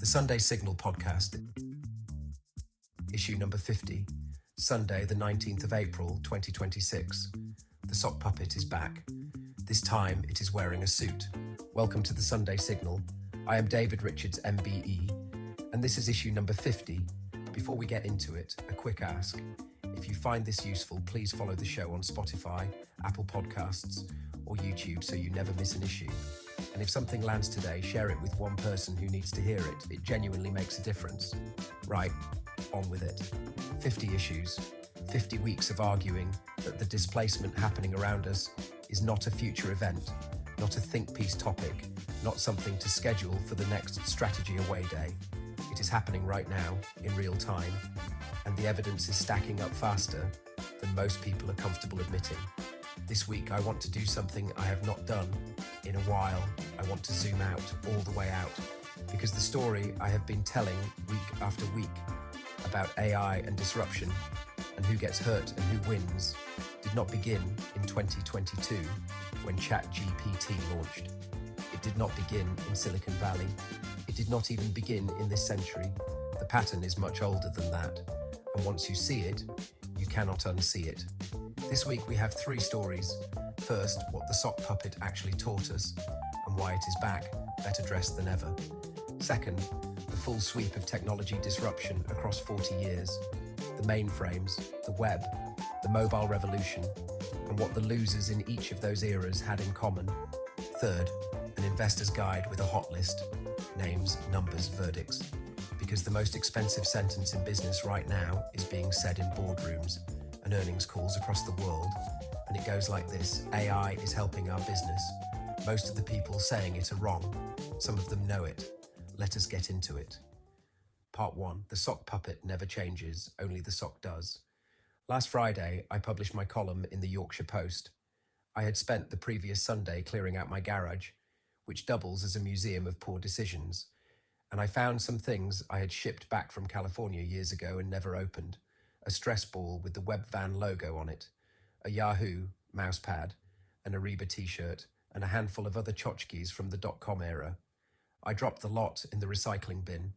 The Sunday Signal podcast, issue number 50, Sunday the 19th of April 2026. The sock puppet is back. This time it is wearing a suit. Welcome to the Sunday Signal. I am David Richards, MBE, and this is issue number 50. Before we get into it, a quick ask. If you find this useful, please follow the show on Spotify, Apple Podcasts, or YouTube so you never miss an issue. And if something lands today, share it with one person who needs to hear it. It genuinely makes a difference. Right, on with it. 50 issues, 50 weeks of arguing that the displacement happening around us is not a future event, not a think piece topic, not something to schedule for the next strategy away day. It is happening right now, in real time, and the evidence is stacking up faster than most people are comfortable admitting. This week I want to do something I have not done in a while. I want to zoom out, all the way out, because the story I have been telling week after week about AI and disruption and who gets hurt and who wins did not begin in 2022 when ChatGPT launched. It did not begin in Silicon Valley. It did not even begin in this century. The pattern is much older than that, and once you see it, you cannot unsee it. This week we have 3 stories. First, what the sock puppet actually taught us and why it is back, better dressed than ever. Second, the full sweep of technology disruption across 40 years, the mainframes, the web, the mobile revolution, and what the losers in each of those eras had in common. Third, an investor's guide with a hot list, names, numbers, verdicts, because the most expensive sentence in business right now is being said in boardrooms and earnings calls across the world, and it goes like this: AI is helping our business. Most of the people saying it are wrong. Some of them know it. Let us get into it. Part 1. The sock puppet never changes, only the sock does. Last Friday, I published my column in the Yorkshire Post. I had spent the previous Sunday clearing out my garage, which doubles as a museum of poor decisions, and I found some things I had shipped back from California years ago and never opened. A stress ball with the Webvan logo on it, a Yahoo mousepad, an Ariba t-shirt, and a handful of other tchotchkes from the .com era. I dropped the lot in the recycling bin.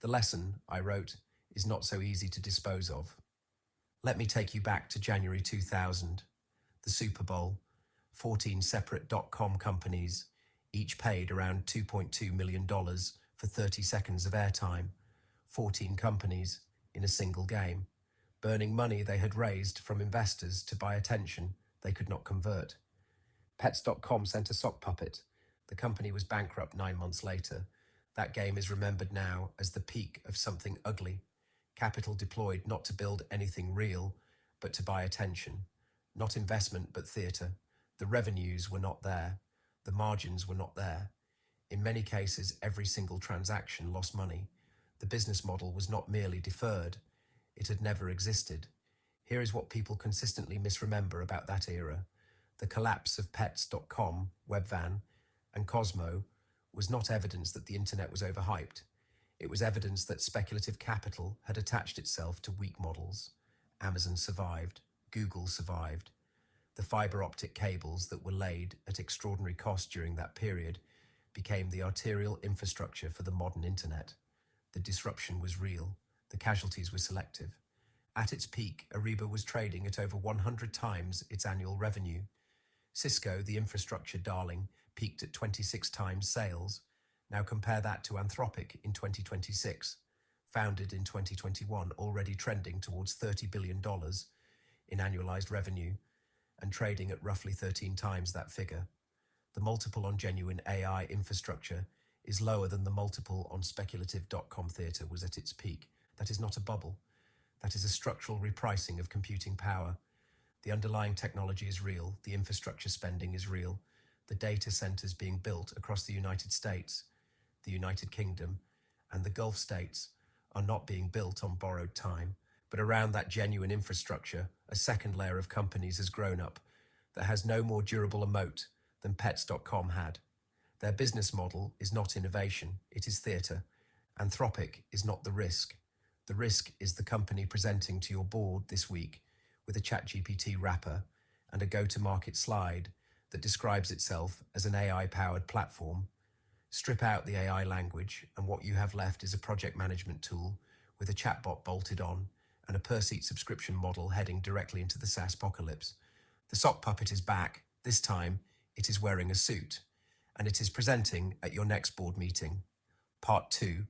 The lesson, I wrote, is not so easy to dispose of. Let me take you back to January 2000. The Super Bowl, 14 separate .com companies, each paid around $2.2 million for 30 seconds of airtime. 14 companies in a single game, burning money they had raised from investors to buy attention they could not convert. Pets.com sent a sock puppet. The company was bankrupt 9 months later. That game is remembered now as the peak of something ugly. Capital deployed not to build anything real, but to buy attention. Not investment, but theatre. The revenues were not there. The margins were not there. In many cases, every single transaction lost money. The business model was not merely deferred. It had never existed. Here is what people consistently misremember about that era. The collapse of Pets.com, Webvan, and Cosmo was not evidence that the internet was overhyped. It was evidence that speculative capital had attached itself to weak models. Amazon survived. Google survived. The fiber optic cables that were laid at extraordinary cost during that period became the arterial infrastructure for the modern internet. The disruption was real. The casualties were selective. At its peak, Ariba was trading at over 100 times its annual revenue. Cisco, the infrastructure darling, peaked at 26 times sales. Now compare that to Anthropic in 2026, founded in 2021, already trending towards $30 billion in annualized revenue and trading at roughly 13 times that figure. The multiple on genuine AI infrastructure is lower than the multiple on speculative .com theatre was at its peak. That is not a bubble. That is a structural repricing of computing power. The underlying technology is real. The infrastructure spending is real. The data centers being built across the United States, the United Kingdom, and the Gulf states are not being built on borrowed time, but around that genuine infrastructure, a second layer of companies has grown up that has no more durable a moat than Pets.com had. Their business model is not innovation, it is theatre. Anthropic is not the risk. The risk is the company presenting to your board this week with a ChatGPT wrapper and a go-to-market slide that describes itself as an AI-powered platform. Strip out the AI language, and what you have left is a project management tool with a chatbot bolted on and a per-seat subscription model heading directly into the SaaS apocalypse. The sock puppet is back. This time, it is wearing a suit, and it is presenting at your next board meeting. Part 2.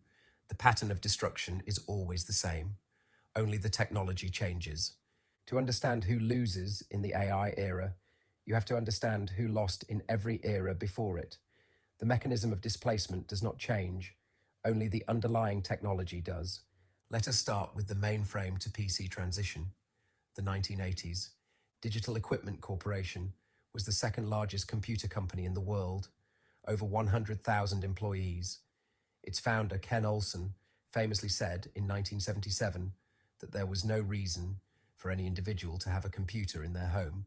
The pattern of destruction is always the same. Only the technology changes. To understand who loses in the AI era, you have to understand who lost in every era before it. The mechanism of displacement does not change, only the underlying technology does. Let us start with the mainframe to PC transition. The 1980s. Digital Equipment Corporation was the second largest computer company in the world, over 100,000 employees. Its founder, Ken Olsen, famously said in 1977 that there was no reason for any individual to have a computer in their home.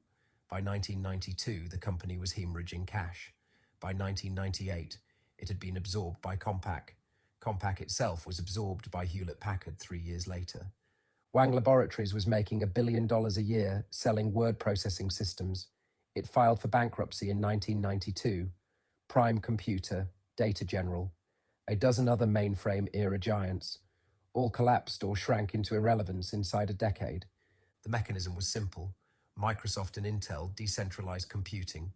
By 1992, the company was hemorrhaging cash. By 1998, it had been absorbed by Compaq. Compaq itself was absorbed by Hewlett-Packard 3 years later. Wang Laboratories was making $1 billion a year selling word processing systems. It filed for bankruptcy in 1992. Prime Computer, Data General, a dozen other mainframe-era giants, all collapsed or shrank into irrelevance inside a decade. The mechanism was simple. Microsoft and Intel decentralized computing.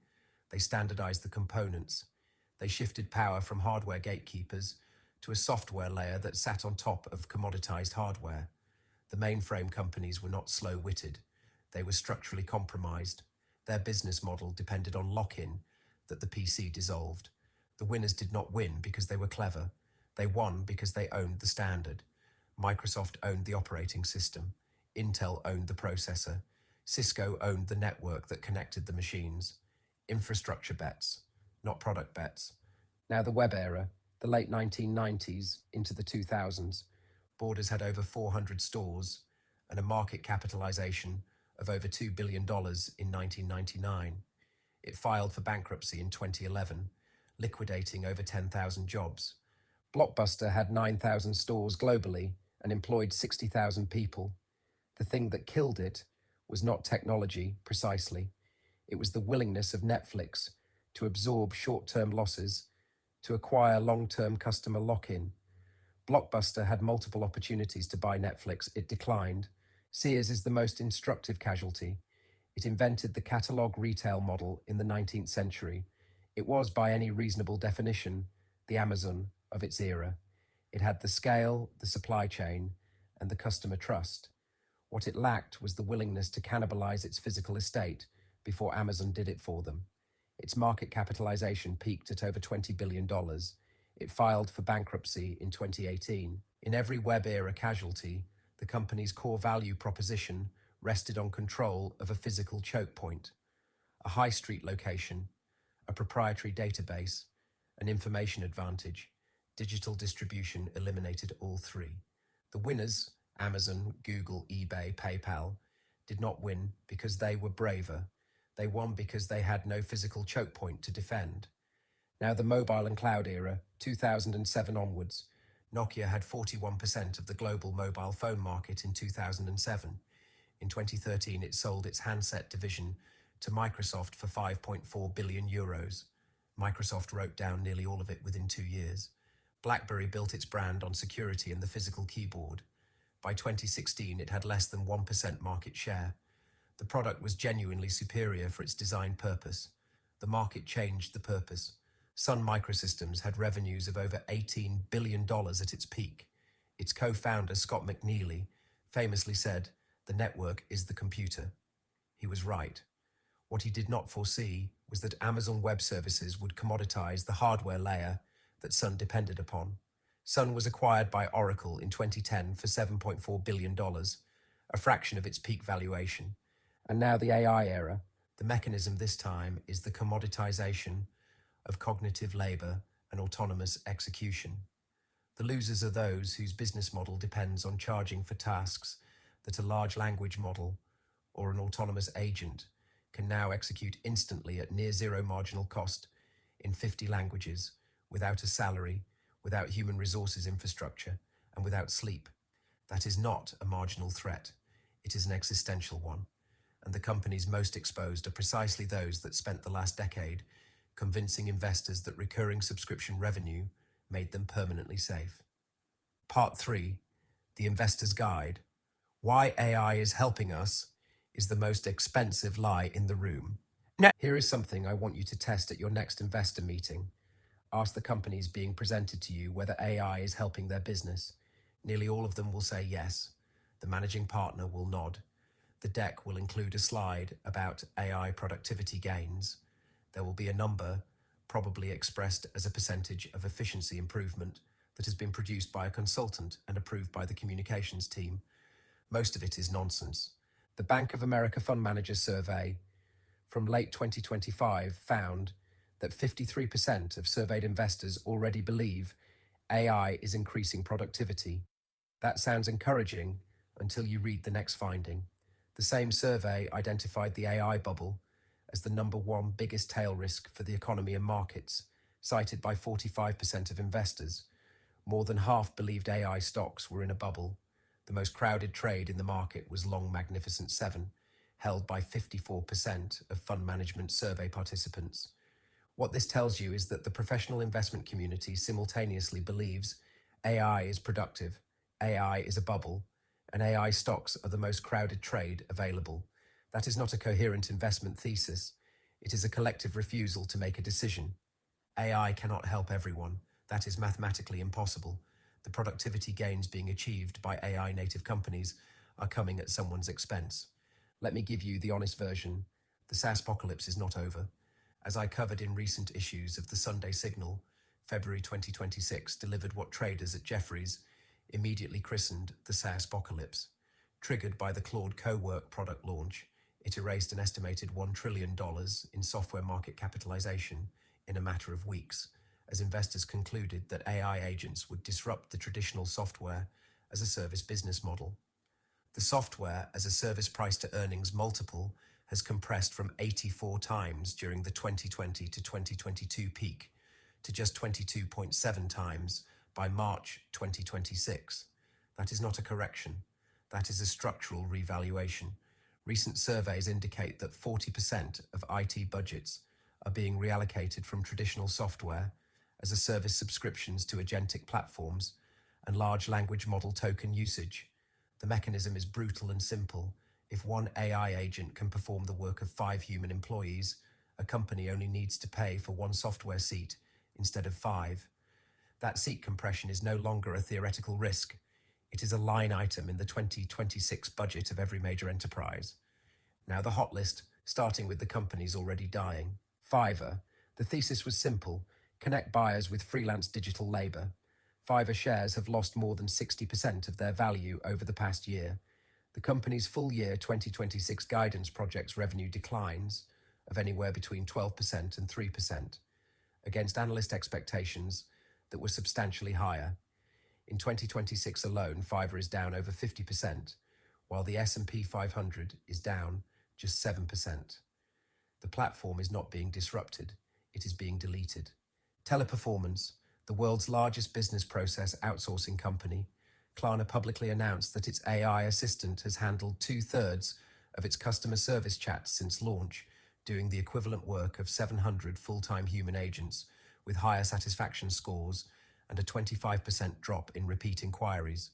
They standardized the components. They shifted power from hardware gatekeepers to a software layer that sat on top of commoditized hardware. The mainframe companies were not slow-witted. They were structurally compromised. Their business model depended on lock-in that the PC dissolved. The winners did not win because they were clever. They won because they owned the standard. Microsoft owned the operating system. Intel owned the processor. Cisco owned the network that connected the machines. Infrastructure bets, not product bets. Now the web era, the late 1990s into the 2000s. Borders had over 400 stores and a market capitalization of over $2 billion in 1999. It filed for bankruptcy in 2011, liquidating over 10,000 jobs. Blockbuster had 9,000 stores globally and employed 60,000 people. The thing that killed it was not technology, precisely. It was the willingness of Netflix to absorb short-term losses, to acquire long-term customer lock-in. Blockbuster had multiple opportunities to buy Netflix. It declined. Sears is the most instructive casualty. It invented the catalog retail model in the 19th century. It was, by any reasonable definition, the Amazon of its era. It had the scale, the supply chain, and the customer trust. What it lacked was the willingness to cannibalize its physical estate before Amazon did it for them. Its market capitalization peaked at over $20 billion. It filed for bankruptcy in 2018. In every web-era casualty, the company's core value proposition rested on control of a physical choke point, a high street location, a proprietary database, an information advantage. Digital distribution eliminated all three. The winners, Amazon, Google, eBay, PayPal, did not win because they were braver. They won because they had no physical choke point to defend. Now the mobile and cloud era, 2007 onwards. Nokia had 41% of the global mobile phone market in 2007. In 2013, it sold its handset division to Microsoft for €5.4 billion. Microsoft wrote down nearly all of it within 2 years. BlackBerry built its brand on security and the physical keyboard. By 2016, it had less than 1% market share. The product was genuinely superior for its design purpose. The market changed the purpose. Sun Microsystems had revenues of over $18 billion at its peak. Its co-founder, Scott McNealy, famously said, "The network is the computer." He was right. What he did not foresee was that Amazon Web Services would commoditize the hardware layer that Sun depended upon. Sun was acquired by Oracle in 2010 for $7.4 billion, a fraction of its peak valuation. And now the AI era. The mechanism this time is the commoditization of cognitive labor and autonomous execution. The losers are those whose business model depends on charging for tasks that a large language model or an autonomous agent can now execute instantly at near zero marginal cost in 50 languages, without a salary, without human resources infrastructure, and without sleep. That is not a marginal threat. It is an existential one. And the companies most exposed are precisely those that spent the last decade convincing investors that recurring subscription revenue made them permanently safe. Part 3, The Investor's Guide. Why AI is helping us is the most expensive lie in the room. Now, here is something I want you to test at your next investor meeting. Ask the companies being presented to you whether AI is helping their business. Nearly all of them will say yes. The managing partner will nod. The deck will include a slide about AI productivity gains. There will be a number, probably expressed as a percentage of efficiency improvement, that has been produced by a consultant and approved by the communications team. Most of it is nonsense. The Bank of America Fund Manager Survey from late 2025 found that 53% of surveyed investors already believe AI is increasing productivity. That sounds encouraging until you read the next finding. The same survey identified the AI bubble as the number one biggest tail risk for the economy and markets, cited by 45% of investors. More than half believed AI stocks were in a bubble. The most crowded trade in the market was Long Magnificent 7, held by 54% of fund management survey participants. What this tells you is that the professional investment community simultaneously believes AI is productive, AI is a bubble, and AI stocks are the most crowded trade available. That is not a coherent investment thesis. It is a collective refusal to make a decision. AI cannot help everyone. That is mathematically impossible. The productivity gains being achieved by AI native companies are coming at someone's expense. Let me give you the honest version. The SaaS apocalypse is not over. As I covered in recent issues of the Sunday Signal, February 2026 delivered what traders at Jefferies immediately christened the SaaS apocalypse. Triggered by the Claude Cowork product launch, it erased an estimated $1 trillion in software market capitalization in a matter of weeks, as investors concluded that AI agents would disrupt the traditional software as a service business model. The software as a service price to earnings multiple has compressed from 84 times during the 2020 to 2022 peak to just 22.7 times by March 2026. That is not a correction. That is a structural revaluation. Recent surveys indicate that 40% of IT budgets are being reallocated from traditional software as a service subscriptions to agentic platforms and large language model token usage. The mechanism is brutal and simple. If one AI agent can perform the work of 5 human employees, a company only needs to pay for 1 software seat instead of 5. That seat compression is no longer a theoretical risk. It is a line item in the 2026 budget of every major enterprise. Now the hot list, starting with the companies already dying. Fiverr. The thesis was simple. Connect buyers with freelance digital labor. Fiverr shares have lost more than 60% of their value over the past year. The company's full year 2026 guidance projects revenue declines of anywhere between 12% and 3%, against analyst expectations that were substantially higher. In 2026 alone, Fiverr is down over 50%, while the S&P 500 is down just 7%. The platform is not being disrupted, it is being deleted. Teleperformance, the world's largest business process outsourcing company, Klarna publicly announced that its AI assistant has handled 2/3 of its customer service chats since launch, doing the equivalent work of 700 full-time human agents with higher satisfaction scores and a 25% drop in repeat inquiries.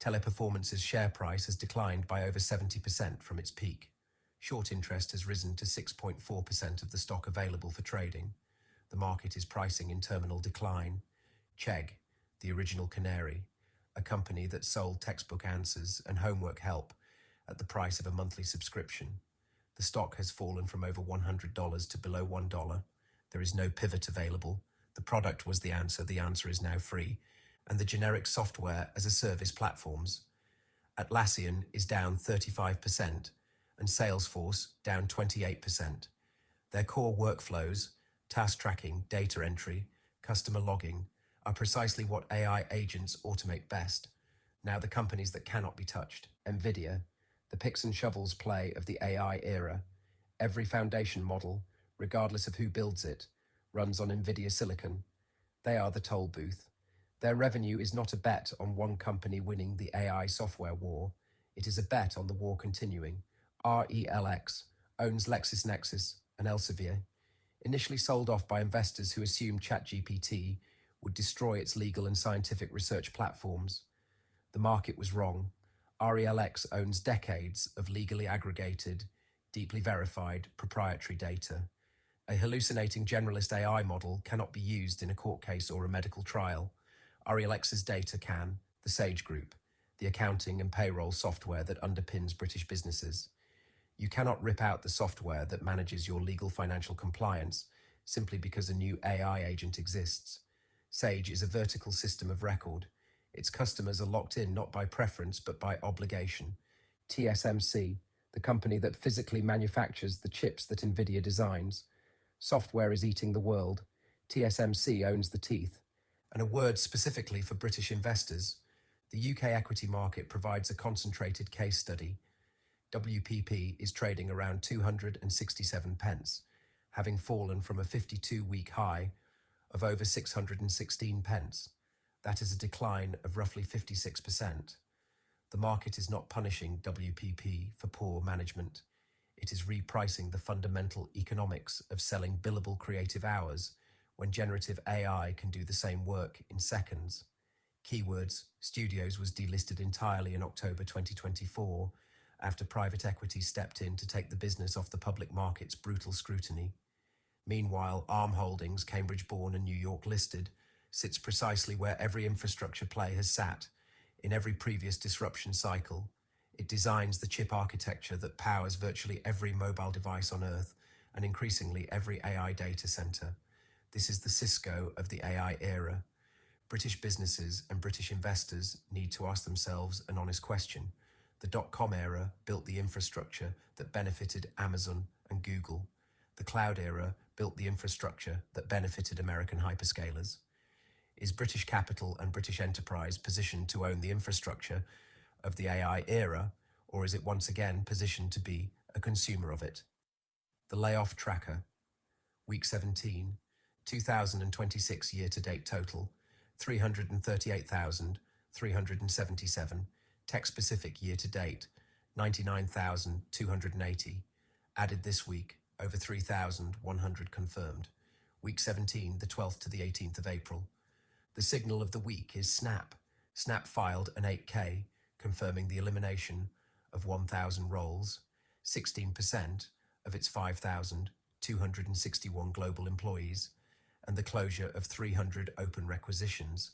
Teleperformance's share price has declined by over 70% from its peak. Short interest has risen to 6.4% of the stock available for trading. The market is pricing in terminal decline. Chegg, the original canary, a company that sold textbook answers and homework help at the price of a monthly subscription. The stock has fallen from over $100 to below $1. There is no pivot available. The product was the answer is now free, and the generic software as a service platforms. Atlassian is down 35%, and Salesforce down 28%. Their core workflows, task tracking, data entry, customer logging, are precisely what AI agents automate best. Now the companies that cannot be touched. Nvidia, the picks and shovels play of the AI era. Every foundation model, regardless of who builds it, runs on Nvidia silicon. They are the toll booth. Their revenue is not a bet on one company winning the AI software war. It is a bet on the war continuing. RELX owns LexisNexis and Elsevier. Initially sold off by investors who assumed ChatGPT would destroy its legal and scientific research platforms, the market was wrong. RELX owns decades of legally aggregated, deeply verified, proprietary data. A hallucinating generalist AI model cannot be used in a court case or a medical trial. RELX's data can, the Sage Group, the accounting and payroll software that underpins British businesses. You cannot rip out the software that manages your legal financial compliance simply because a new AI agent exists. Sage is a vertical system of record. Its customers are locked in not by preference but by obligation. TSMC, the company that physically manufactures the chips that NVIDIA designs. Software is eating the world. TSMC owns the teeth. And a word specifically for British investors, the UK equity market provides a concentrated case study. WPP is trading around 267 pence, having fallen from a 52-week high of over 616 pence. That is a decline of roughly 56%. The market is not punishing WPP for poor management. It is repricing the fundamental economics of selling billable creative hours when generative AI can do the same work in seconds. Keywords Studios was delisted entirely in October 2024 after private equity stepped in to take the business off the public market's brutal scrutiny. Meanwhile, Arm Holdings, Cambridge-born and New York listed, sits precisely where every infrastructure play has sat in every previous disruption cycle. It designs the chip architecture that powers virtually every mobile device on Earth and increasingly every AI data center. This is the Cisco of the AI era. British businesses and British investors need to ask themselves an honest question. The dot-com era built the infrastructure that benefited Amazon and Google. The cloud era built the infrastructure that benefited American hyperscalers. Is British capital and British enterprise positioned to own the infrastructure of the AI era, or is it once again positioned to be a consumer of it? The layoff tracker. Week 17, 2026 year-to-date total, 338,377. Tech-specific year-to-date, 99,280. Added this week, over 3,100 confirmed. Week 17, the 12th to the 18th of April. The signal of the week is Snap. Snap filed an 8K, confirming the elimination of 1,000 roles, 16% of its 5,261 global employees, and the closure of 300 open requisitions.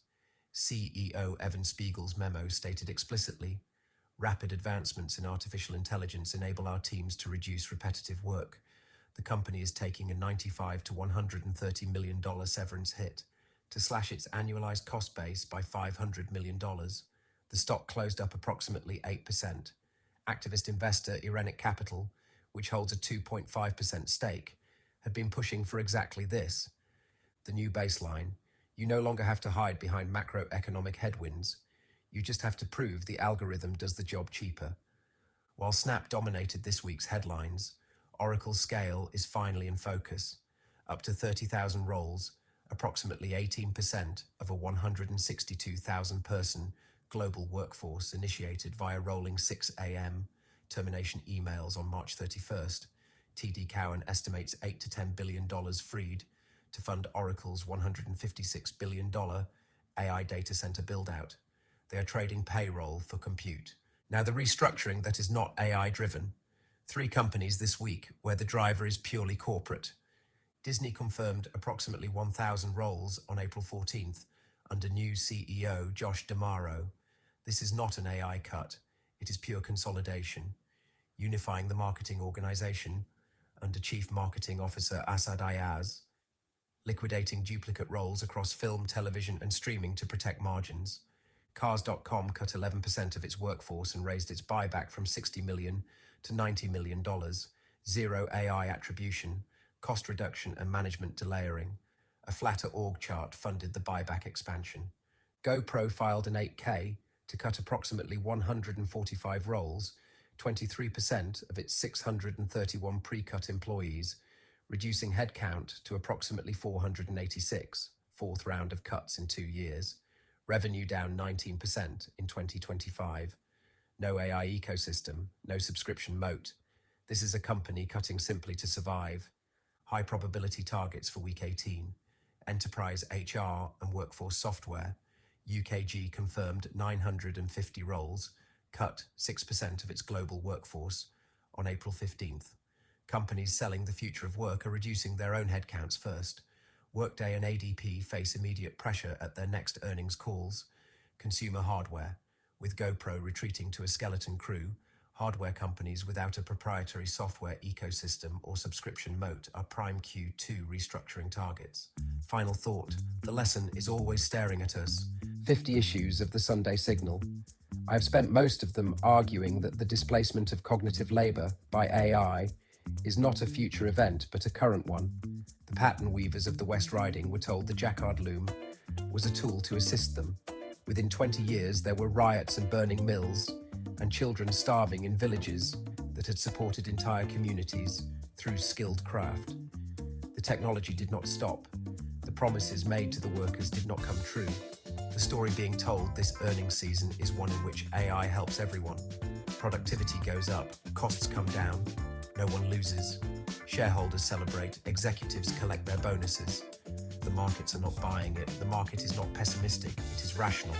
CEO Evan Spiegel's memo stated explicitly, "Rapid advancements in artificial intelligence enable our teams to reduce repetitive work. The company is taking a $95 to $130 million severance hit to slash its annualized cost base by $500 million. The stock closed up approximately 8%. Activist investor Irenic Capital, which holds a 2.5% stake, had been pushing for exactly this. The new baseline: you no longer have to hide behind macroeconomic headwinds. You just have to prove the algorithm does the job cheaper." While Snap dominated this week's headlines, Oracle's scale is finally in focus. Up to 30,000 roles, approximately 18% of a 162,000-person global workforce initiated via rolling 6 a.m. termination emails on March 31st. TD Cowen estimates $8 to $10 billion freed to fund Oracle's $156 billion AI data center build-out. They are trading payroll for compute. Now, the restructuring that is not AI-driven. 3 companies this week where the driver is purely corporate. Disney confirmed approximately 1,000 roles on April 14th under new CEO Josh D'Amaro. This is not an AI cut. It is pure consolidation. Unifying the marketing organization under Chief Marketing Officer Asad Ayaz. Liquidating duplicate roles across film, television, and streaming to protect margins. Cars.com cut 11% of its workforce and raised its buyback from $60 million to $90 million. Zero AI attribution, cost reduction, and management delayering. A flatter org chart funded the buyback expansion. GoPro filed an 8K to cut approximately 145 roles, 23% of its 631 pre-cut employees, reducing headcount to approximately 486, 4th round of cuts in 2 years. Revenue down 19% in 2025. No AI ecosystem, no subscription moat. This is a company cutting simply to survive. high probability targets for week 18, enterprise HR and workforce software, UKG confirmed 950 roles, cut 6% of its global workforce on April 15th. Companies selling the future of work are reducing their own headcounts first. Workday and ADP face immediate pressure at their next earnings calls. Consumer hardware, with GoPro retreating to a skeleton crew, hardware companies without a proprietary software ecosystem or subscription moat are prime Q2 restructuring targets. Final thought, the lesson is always staring at us. 50 issues of the Sunday Signal. I've spent most of them arguing that the displacement of cognitive labor by AI is not a future event but a current one. The pattern weavers of the West Riding were told the Jacquard loom was a tool to assist them. Within 20 years there were riots and burning mills, and children starving in villages that had supported entire communities through skilled craft. The technology did not stop. The promises made to the workers did not come true. The story being told this earnings season is one in which AI helps everyone. Productivity goes up, costs come down, no one loses. Shareholders celebrate, executives collect their bonuses. The markets are not buying it. The market is not pessimistic, it is rational.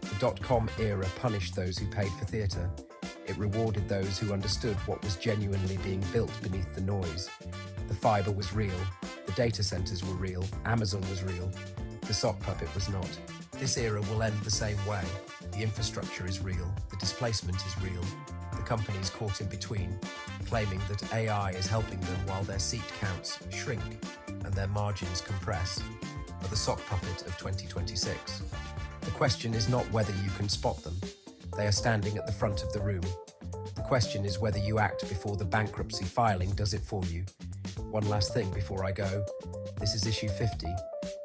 The dot-com era punished those who paid for theatre. It rewarded those who understood what was genuinely being built beneath the noise. The fibre was real, the data centres were real, Amazon was real, the sock puppet was not. This era will end the same way. The infrastructure is real, the displacement is real. The companies caught in between, claiming that AI is helping them while their seat counts shrink and their margins compress, are the sock puppet of 2026. The question is not whether you can spot them. They are standing at the front of the room. The question is whether you act before the bankruptcy filing does it for you. One last thing before I go. This is issue 50.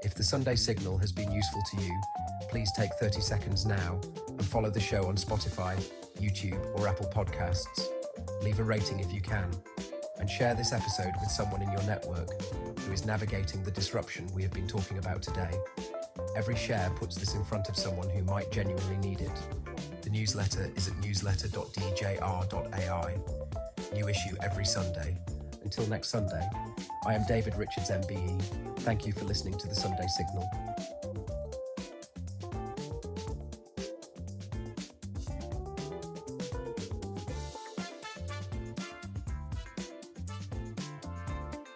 If the Sunday Signal has been useful to you, please take 30 seconds now and follow the show on Spotify, YouTube, or Apple Podcasts. Leave a rating if you can, and share this episode with someone in your network who is navigating the disruption we have been talking about today. Every share puts this in front of someone who might genuinely need it. The newsletter is at newsletter.djr.ai. New issue every Sunday. Until next Sunday, I am David Richards MBE. Thank you for listening to the Sunday Signal.